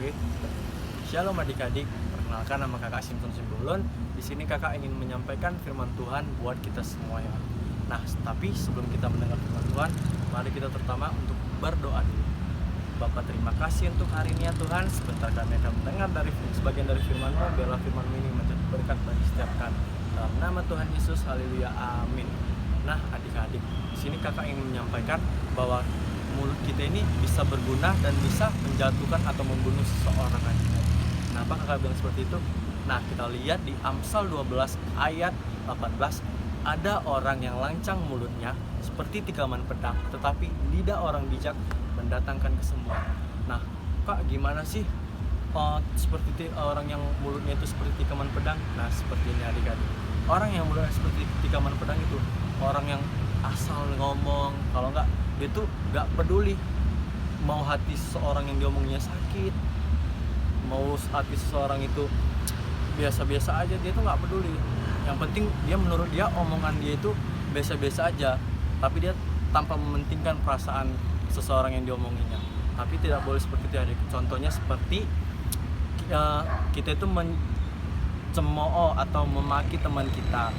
Oke. Shalom adik-adik, perkenalkan nama kakak Simpson Simbolon. Di sini kakak ingin menyampaikan firman Tuhan buat kita semua ya. Nah, tapi sebelum kita mendengar firman Tuhan, mari kita terutama untuk berdoa dulu. Bapa, terima kasih untuk hari ini ya Tuhan. Sebentar kami akan mendengar dari sebagian dari firman-Mu, biarlah firman-Mu ini menjadi berkat bagi setiap kami. Dalam nama Tuhan Yesus, haleluya, amin. Nah, adik-adik, di sini kakak ingin menyampaikan bahwa mulut kita ini bisa berguna dan bisa menjatuhkan atau membunuh seseorang. Kenapa kakak bilang seperti itu? Nah, kita lihat di Amsal 12 ayat 18, ada orang yang lancang mulutnya seperti tikaman pedang, tetapi lidah orang bijak mendatangkan kesembuhan. Nah, kak gimana sih seperti orang yang mulutnya itu seperti tikaman pedang? Nah, seperti ini adik-adik. Orang yang mulutnya seperti tikaman pedang itu orang yang asal ngomong, kalau enggak dia tuh nggak peduli mau hati seseorang yang diomongnya sakit, mau hati seseorang itu biasa-biasa aja, dia tuh nggak peduli. Yang penting dia, menurut dia omongan dia itu biasa-biasa aja, tapi dia tanpa mementingkan perasaan seseorang yang diomonginya. Tapi tidak boleh seperti itu adik. Contohnya seperti kita itu mencemooh atau memaki teman kita,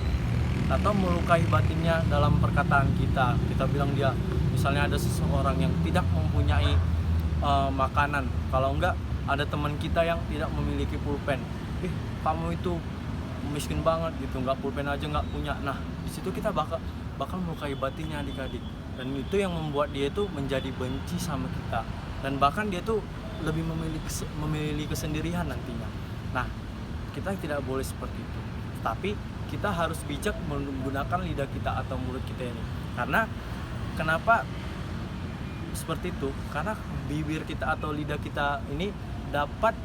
atau melukai batinnya dalam perkataan kita. Kita bilang dia, misalnya ada seseorang yang tidak mempunyai makanan, kalau enggak ada teman kita yang tidak memiliki pulpen, kamu itu miskin banget gitu, nggak pulpen aja nggak punya. Nah, di situ kita bakal melukai batinnya adik-adik, dan itu yang membuat dia itu menjadi benci sama kita, dan bahkan dia tuh lebih memilih kesendirian nantinya. Nah, kita tidak boleh seperti itu, tapi kita harus bijak menggunakan lidah kita atau mulut kita ini. Karena kenapa seperti itu? Karena bibir kita atau lidah kita ini dapat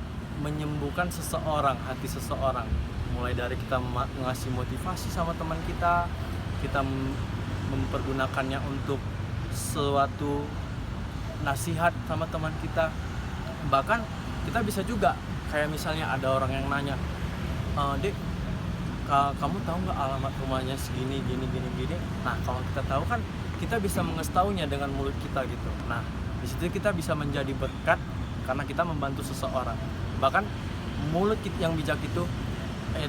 menyembuhkan seseorang, hati seseorang. Mulai dari kita ngasih motivasi sama teman kita mempergunakannya untuk suatu nasihat sama teman kita. Bahkan kita bisa juga, kayak misalnya ada orang yang nanya, Dek, kamu tahu nggak alamat rumahnya segini, gini. Nah, kalau kita tahu kan kita bisa mengetahuinya dengan mulut kita gitu. Nah, di situ kita bisa menjadi berkat karena kita membantu seseorang. Bahkan mulut yang bijak itu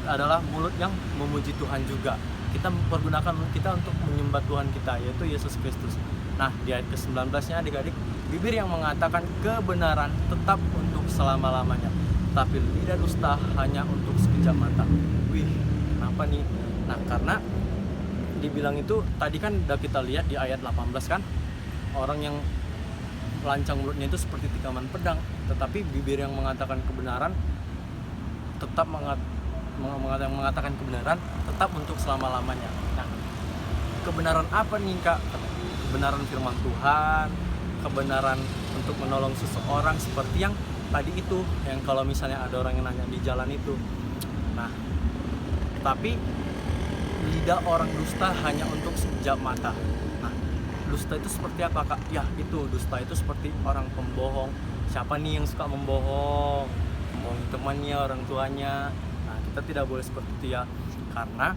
adalah mulut yang memuji Tuhan juga. Kita mempergunakan mulut kita untuk menyembah Tuhan kita, yaitu Yesus Kristus. Nah, di ayat ke-19-nya adik-adik, bibir yang mengatakan kebenaran tetap untuk selama-lamanya, tapi lidah dusta hanya untuk sekejap mata. Wih, kenapa nih? Nah, karena dibilang itu tadi kan udah kita lihat di ayat 18 kan, orang yang lancang mulutnya itu seperti tikaman pedang, tetapi bibir yang mengatakan kebenaran tetap mengatakan kebenaran tetap untuk selama-lamanya. Nah, kebenaran apa nih kak? Kebenaran firman Tuhan, kebenaran untuk menolong seseorang seperti yang tadi itu, yang kalau misalnya ada orang yang nanya di jalan itu. Nah, tapi lidah orang dusta hanya untuk sekejap mata. Nah, dusta itu seperti apa kak? Ya itu, dusta itu seperti orang pembohong. Siapa nih yang suka membohong temannya, orang tuanya? Nah, kita tidak boleh seperti itu ya, karena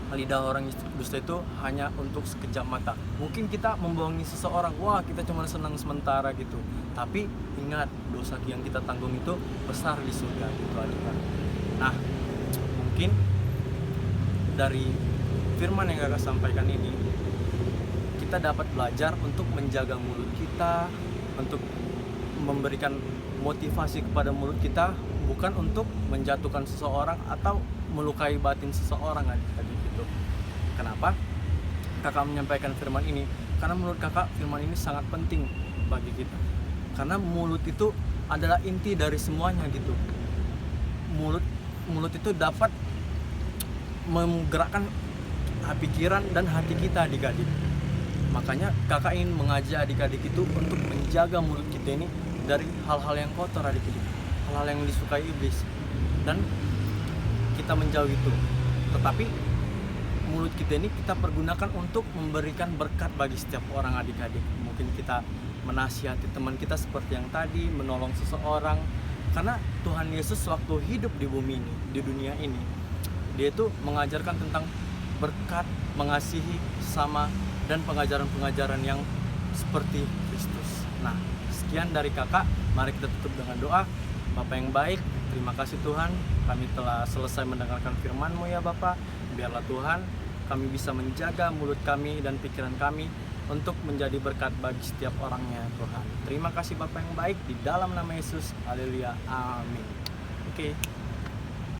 lidah orang dusta itu hanya untuk sekejap mata. Mungkin kita membohongi seseorang, wah kita cuma senang sementara gitu, tapi ingat, dosa yang kita tanggung itu besar di surga gitu adik-adik. Nah, mungkin dari firman yang kakak sampaikan ini, kita dapat belajar untuk menjaga mulut kita, untuk memberikan motivasi kepada mulut kita, bukan untuk menjatuhkan seseorang atau melukai batin seseorang adik-adik gitu. Kenapa kakak menyampaikan firman ini? Karena menurut kakak firman ini sangat penting bagi kita, karena mulut itu adalah inti dari semuanya gitu. Mulut itu dapat menggerakkan pikiran dan hati kita adik-adik. Makanya kakak ingin mengajak adik-adik itu untuk menjaga mulut kita ini dari hal-hal yang kotor adik-adik, hal-hal yang disukai iblis, dan kita menjauhi itu. Tetapi mulut kita ini kita pergunakan untuk memberikan berkat bagi setiap orang adik-adik. Mungkin kita menasihati teman kita seperti yang tadi, menolong seseorang. Karena Tuhan Yesus waktu hidup di bumi ini, di dunia ini, dia itu mengajarkan tentang berkat, mengasihi sesama, dan pengajaran-pengajaran yang seperti Kristus. Nah, sekian dari kakak, mari kita tutup dengan doa. Bapa yang baik, terima kasih Tuhan, kami telah selesai mendengarkan firman-Mu ya Bapa. Biarlah Tuhan, kami bisa menjaga mulut kami dan pikiran kami untuk menjadi berkat bagi setiap orangnya Tuhan. Terima kasih Bapa yang baik, di dalam nama Yesus, haleluya, amin. Oke.